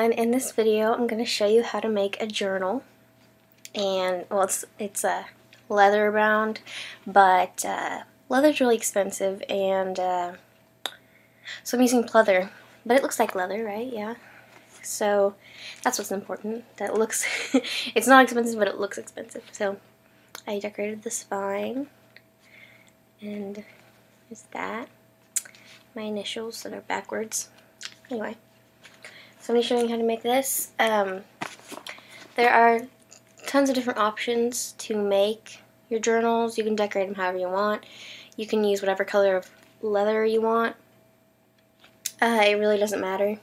everyone. In this video I'm going to show you how to make a journal, and well, it's a leather bound, but leather's really expensive, and so I'm using pleather, but it looks like leather, right? Yeah, so that's what's important, that it looks it's not expensive, but it looks expensive. So I decorated the spine, and there's that, my initials that are backwards. Anyway, so I'm going to show you how to make this. There are tons of different options to make your journals. You can decorate them however you want. You can use whatever color of leather you want. It really doesn't matter.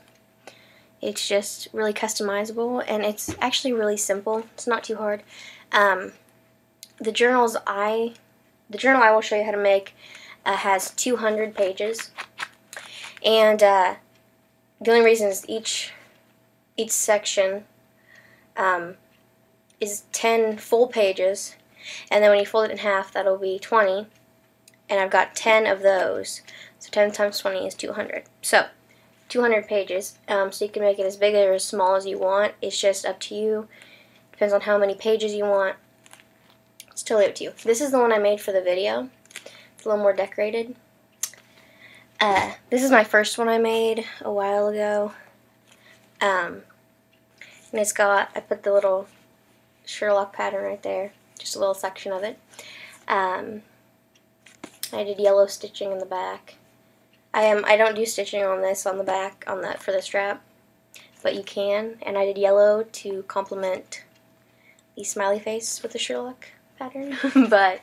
It's just really customizable, and it's actually really simple. It's not too hard. The journal I will show you how to make has 200 pages, and the only reason is each section is 10 full pages, and then when you fold it in half, that'll be 20, and I've got 10 of those, so 10 times 20 is 200. So 200 pages, so you can make it as big or as small as you want. It's just up to you. Depends on how many pages you want. It's totally up to you. This is the one I made for the video. It's a little more decorated. This is my first one I made a while ago. And it's got, I put the little Sherlock pattern right there, just a little section of it. I did yellow stitching in the back. I don't do stitching on this on the back for the strap, but you can. And I did yellow to complement the smiley face with the Sherlock pattern. But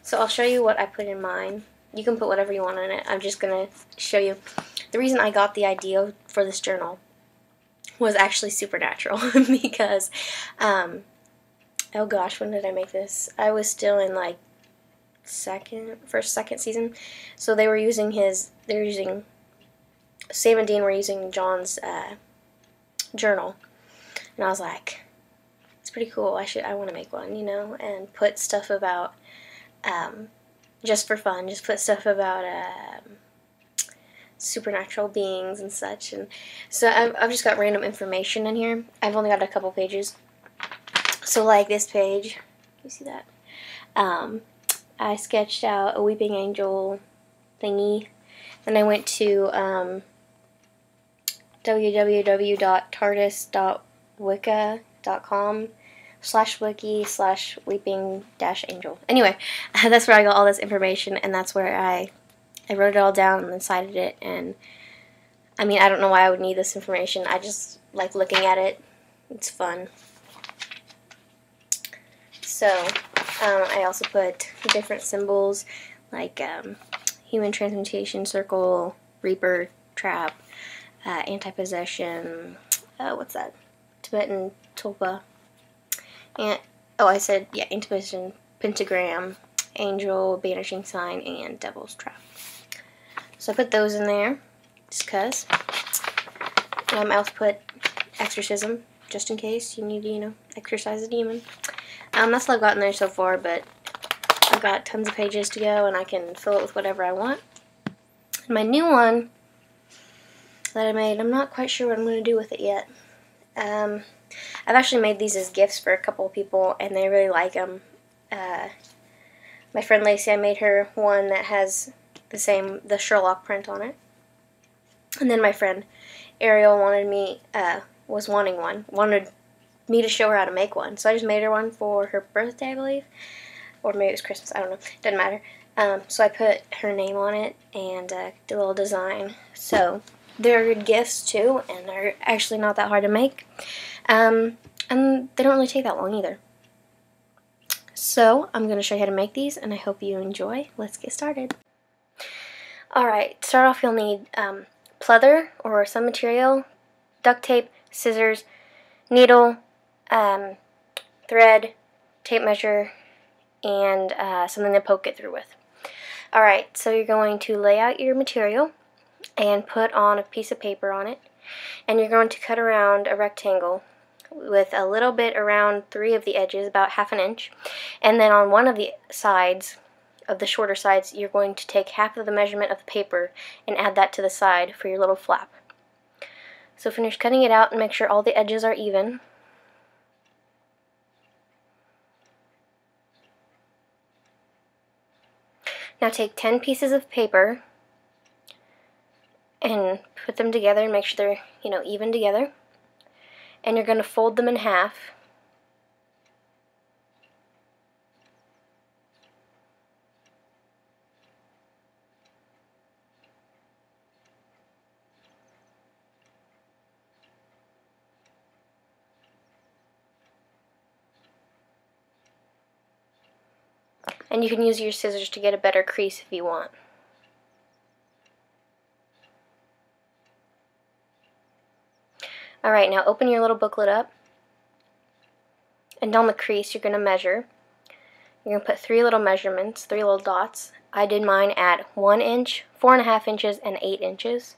so I'll show you what I put in mine. You can put whatever you want in it. I'm just gonna show you. The reason I got the idea for this journal was actually supernatural because oh gosh, when did I make this? I was still in like second season, so they were using Sam and Dean were using John's journal, and I was like, it's pretty cool. I want to make one, you know, and put stuff about just for fun, just put stuff about supernatural beings and such. And so I've just got random information in here. I've only got a couple pages. So like this page, you see that? I sketched out a weeping angel thingy. Then I went to www.tardis.wicca.com/wiki/weeping-angel. Anyway, that's where I got all this information, and that's where I wrote it all down and then cited it. And I mean, I don't know why I would need this information. I just like looking at it. It's fun. So I also put different symbols like human transmutation circle, reaper trap, anti-possession, what's that? Tibetan tulpa, and I said, yeah, anti-possession, pentagram, angel, banishing sign, and devil's trap. So I put those in there just because. I also put exorcism, just in case you need to, you know, exorcise a demon. That's all I've got in there so far, but I've got tons of pages to go, and I can fill it with whatever I want. And my new one that I made, I'm not quite sure what I'm going to do with it yet. I've actually made these as gifts for a couple of people, and they really like them. My friend Lacey, I made her one that has the Sherlock print on it. And then my friend Ariel wanted me to show her how to make one. So I just made her one for her birthday, I believe. Or maybe it was Christmas, I don't know. Doesn't matter. So I put her name on it and did a little design. So they're good gifts too, and they're actually not that hard to make. And they don't really take that long either. So I'm going to show you how to make these, and I hope you enjoy. Let's get started. Alright, to start off you'll need pleather or some material, duct tape, scissors, needle, thread, tape measure, and something to poke it through with. Alright, so you're going to lay out your material and put on a piece of paper on it, and you're going to cut around a rectangle with a little bit around 3 of the edges, about ½ inch, and then on one of the sides, of the shorter sides, you're going to take half of the measurement of the paper and add that to the side for your little flap. So finish cutting it out and make sure all the edges are even. Now take 10 pieces of paper and put them together and make sure they're, even together. And you're going to fold them in half. And you can use your scissors to get a better crease if you want. Alright, now open your little booklet up. And on the crease you're going to measure. You're going to put 3 little measurements, 3 little dots. I did mine at 1 inch, 4.5 inches, and 8 inches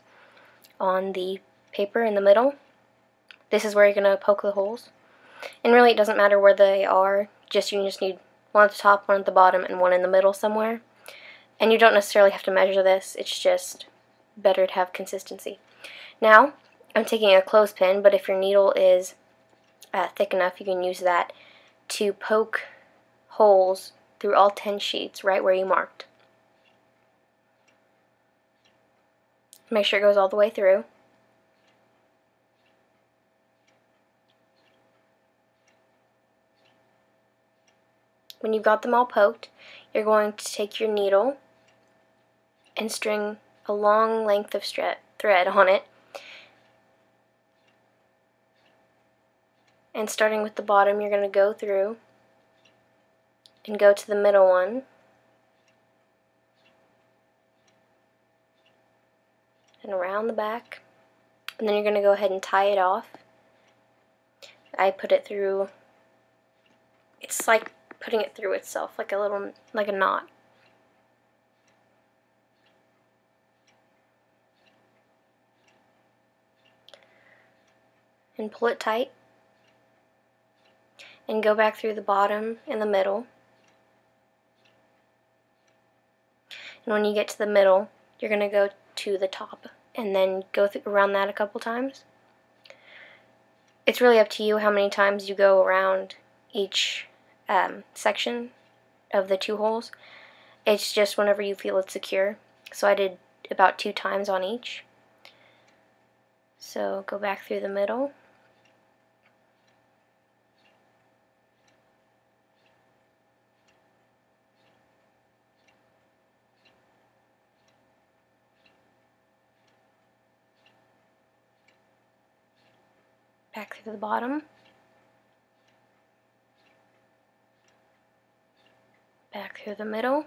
on the paper in the middle. This is where you're going to poke the holes. And really it doesn't matter where they are, you just need one at the top, one at the bottom, and one in the middle somewhere. And you don't necessarily have to measure this, it's just better to have consistency. Now, I'm taking a clothespin, but if your needle is thick enough, you can use that to poke holes through all 10 sheets right where you marked. Make sure it goes all the way through. When you've got them all poked, you're going to take your needle and string a long length of thread on it. And starting with the bottom, you're going to go through and go to the middle one. And around the back. And then you're going to go ahead and tie it off. I put it through, it's like putting it through itself, like a knot. And pull it tight. And go back through the bottom and the middle. And when you get to the middle, you're going to go to the top and then go around that a couple times. It's really up to you how many times you go around each section of the 2 holes. It's just whenever you feel it's secure. So I did about 2 times on each. So go back through the middle. Back through the bottom. Back through the middle.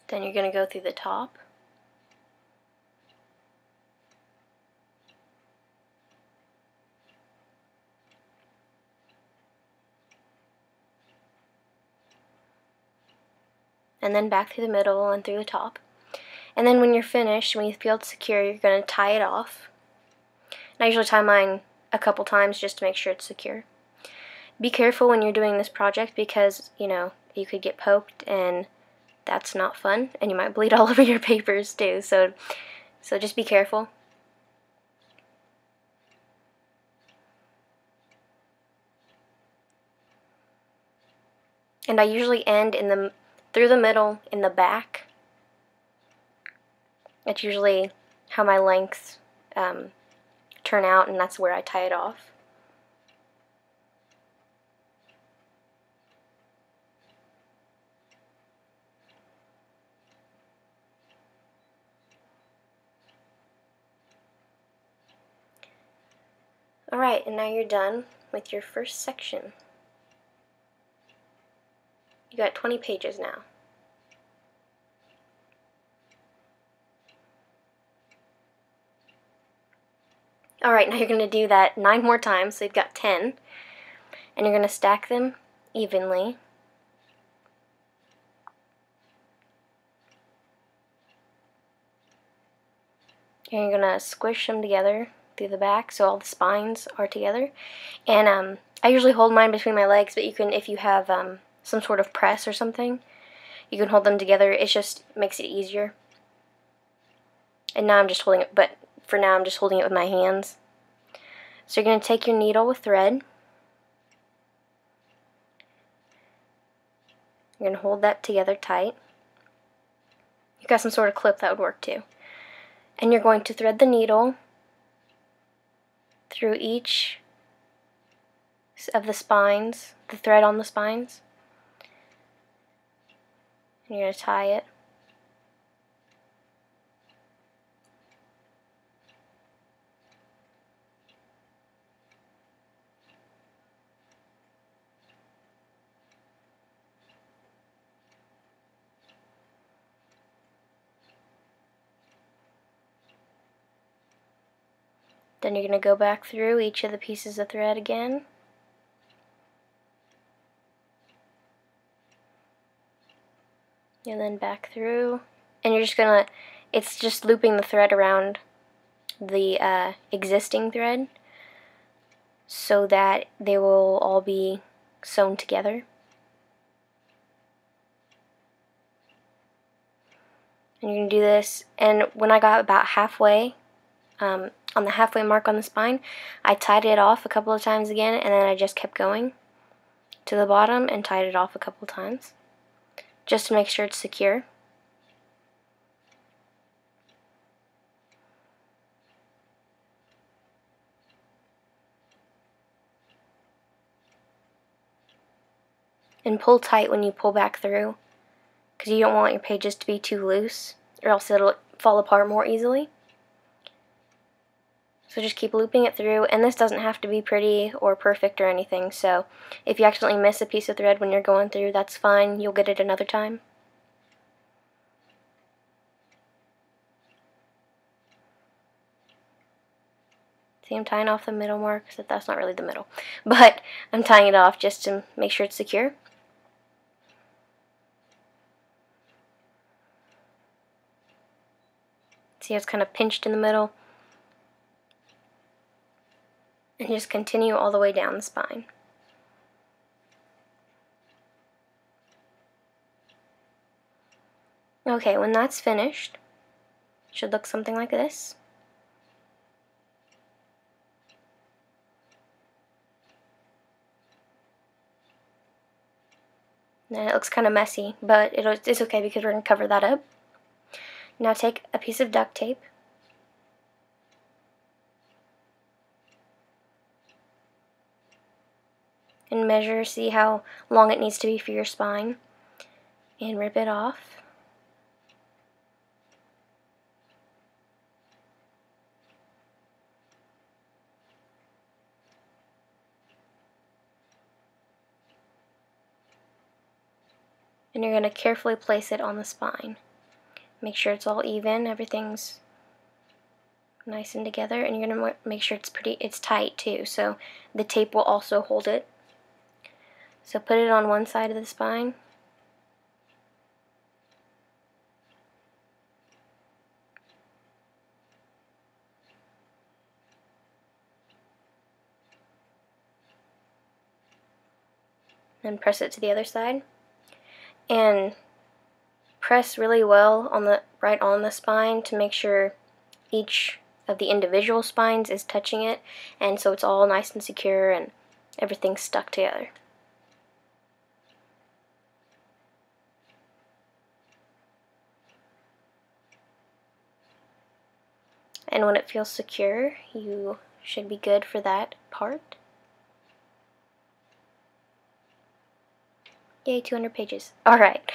Then you're going to go through the top. And then back through the middle and through the top. And then when you're finished, when you feel it's secure, you're going to tie it off. And I usually tie mine a couple times just to make sure it's secure. Be careful when you're doing this project because, you could get poked and that's not fun. And you might bleed all over your papers too. So just be careful. And I usually end through the middle in the back. That's usually how my lengths turn out, and that's where I tie it off. Alright, and now you're done with your first section. You got 20 pages now. Alright, now you're going to do that 9 more times, so you've got 10. And you're going to stack them evenly. And you're going to squish them together through the back so all the spines are together. And I usually hold mine between my legs, but you can, if you have some sort of press or something, you can hold them together. It just makes it easier. And now I'm just holding it, but for now I'm just holding it with my hands. So you're going to take your needle with thread. You're going to hold that together tight. You've got some sort of clip that would work too. And you're going to thread the needle through each of the spines, the thread on the spines. And you're going to tie it. Then you're going to go back through each of the pieces of thread again. And then back through. And you're just going to, it's just looping the thread around the existing thread so that they will all be sewn together. And you're going to do this, and when I got about halfway, on the halfway mark on the spine, I tied it off a couple of times again, and then I just kept going to the bottom and tied it off a couple of times just to make sure it's secure. And pull tight when you pull back through, because you don't want your pages to be too loose or else it'll fall apart more easily. So just keep looping it through, and this doesn't have to be pretty or perfect or anything, so if you accidentally miss a piece of thread when you're going through, that's fine, you'll get it another time. See, I'm tying off the middle mark, so that's not really the middle, but I'm tying it off just to make sure it's secure. See how it's kind of pinched in the middle? And just continue all the way down the spine. Okay, when that's finished, it should look something like this. And it looks kind of messy, but it's okay because we're going to cover that up. Now take a piece of duct tape and measure, see how long it needs to be for your spine, and rip it off. And you're going to carefully place it on the spine. Make sure it's all even, everything's nice and together, and you're going to make sure it's tight too, so the tape will also hold it. So put it on one side of the spine. Then press it to the other side. And press really well on right on the spine to make sure each of the individual spines is touching it, and so it's all nice and secure and everything's stuck together. And when it feels secure, you should be good for that part. Yay, 200 pages. Alright.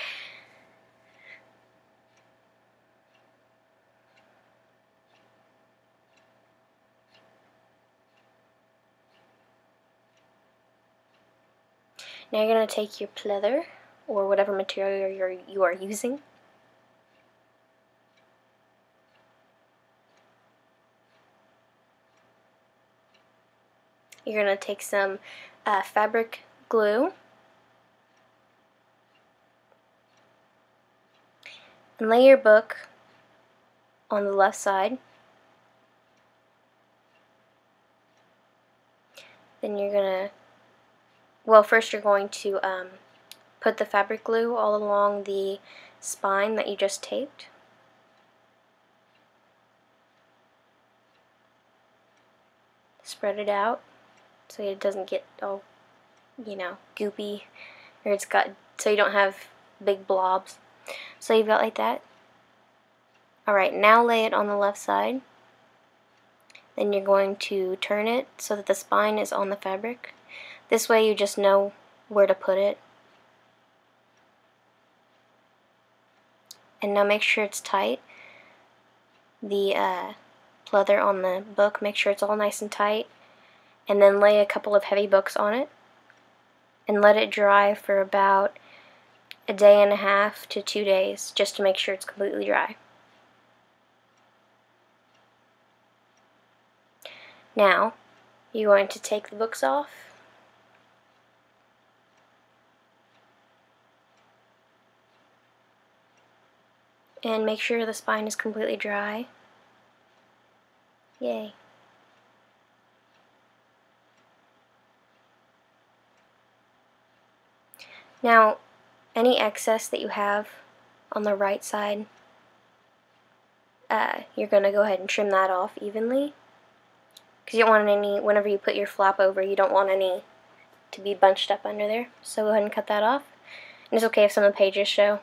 Now you're going to take your pleather, or whatever material you are using. You're going to take some fabric glue and lay your book on the left side. Then you're going to well, first you're going to put the fabric glue all along the spine that you just taped. Spread it out so it doesn't get all, you know, goopy, or so you don't have big blobs. So you've got like that. Alright, now lay it on the left side. Then you're going to turn it so that the spine is on the fabric. This way you just know where to put it. And now make sure it's tight. The pleather on the book, make sure it's all nice and tight. And then lay a couple of heavy books on it. And let it dry for about a day and a half to 2 days, just to make sure it's completely dry. Now, you're going to take the books off. And make sure the spine is completely dry. Yay. Now, any excess that you have on the right side, you're going to go ahead and trim that off evenly. Because you don't want any, whenever you put your flap over, you don't want any to be bunched up under there. So go ahead and cut that off. And it's okay if some of the pages show.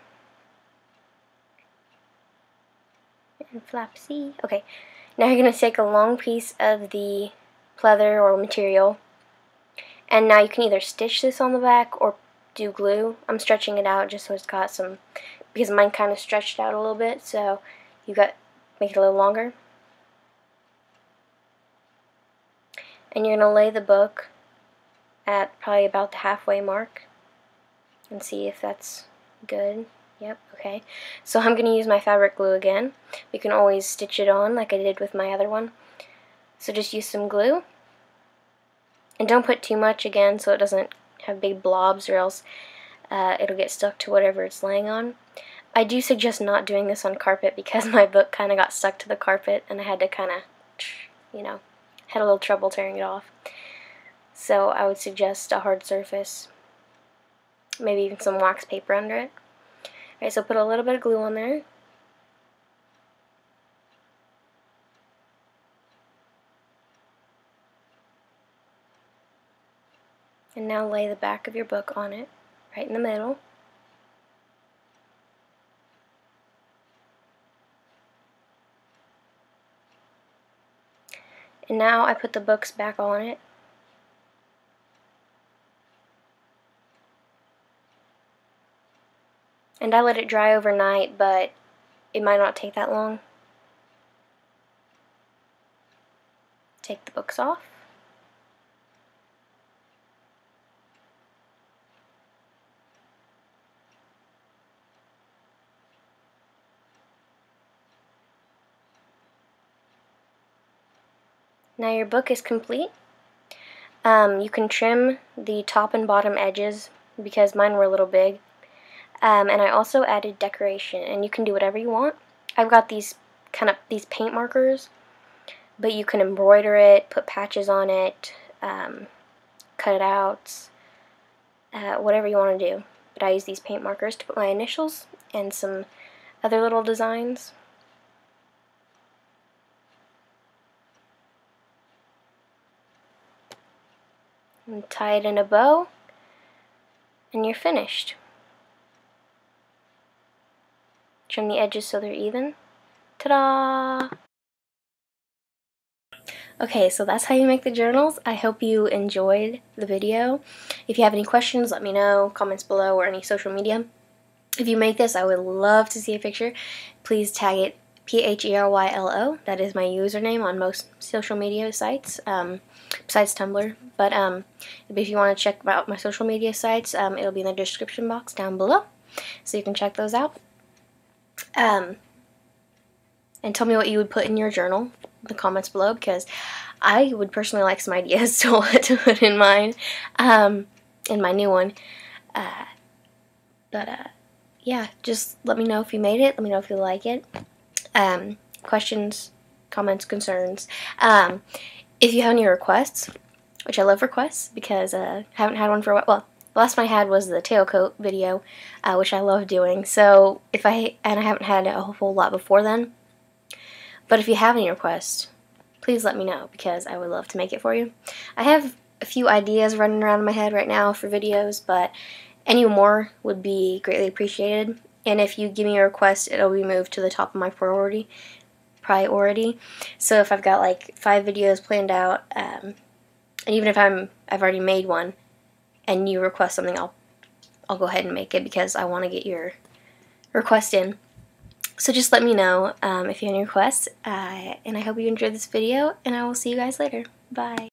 And flap C. Okay, now you're going to take a long piece of the pleather or material, and now you can either stitch this on the back or do glue. I'm stretching it out just so it's got some, because mine kind of stretched out a little bit, so you got make it a little longer. And you're going to lay the book at probably about the halfway mark and see if that's good. Yep, okay. So I'm going to use my fabric glue again. You can always stitch it on like I did with my other one. So just use some glue. And don't put too much again so it doesn't have big blobs, or else it'll get stuck to whatever it's laying on. I do suggest not doing this on carpet because my book kind of got stuck to the carpet and I had to kind of, you know, had a little trouble tearing it off. So I would suggest a hard surface, maybe even some wax paper under it. Alright, so put a little bit of glue on there. And now lay the back of your book on it, right in the middle. And now I put the books back on it. And I let it dry overnight, but it might not take that long. Take the books off. Now your book is complete. You can trim the top and bottom edges because mine were a little big. And I also added decoration, and you can do whatever you want. I've got these paint markers, but you can embroider it, put patches on it, cut it out, whatever you want to do. But I use these paint markers to put my initials and some other little designs. And tie it in a bow, and you're finished. Trim the edges so they're even. Ta-da! Okay, so that's how you make the journals. I hope you enjoyed the video. If you have any questions, let me know. Comments below or any social media. If you make this, I would love to see a picture. Please tag it PHERYLO. That is my username on most social media sites, besides Tumblr. But if you want to check out my social media sites, it'll be in the description box down below, so you can check those out. And tell me what you would put in your journal in the comments below, because I would personally like some ideas to what to put in mine, in my new one. Yeah, just let me know if you made it. Let me know if you like it. Questions, comments, concerns. If you have any requests which I love requests because I haven't had one for a while. Well, the last one I had was the tailcoat video, which I love doing. So I haven't had a whole lot before then. But if you have any requests, please let me know because I would love to make it for you. I have a few ideas running around in my head right now for videos, but any more would be greatly appreciated. And if you give me a request, it'll be moved to the top of my priority. So if I've got like 5 videos planned out, and even if I've already made one, and you request something, I'll go ahead and make it because I want to get your request in. So just let me know if you have any requests, and I hope you enjoyed this video, and I will see you guys later. Bye.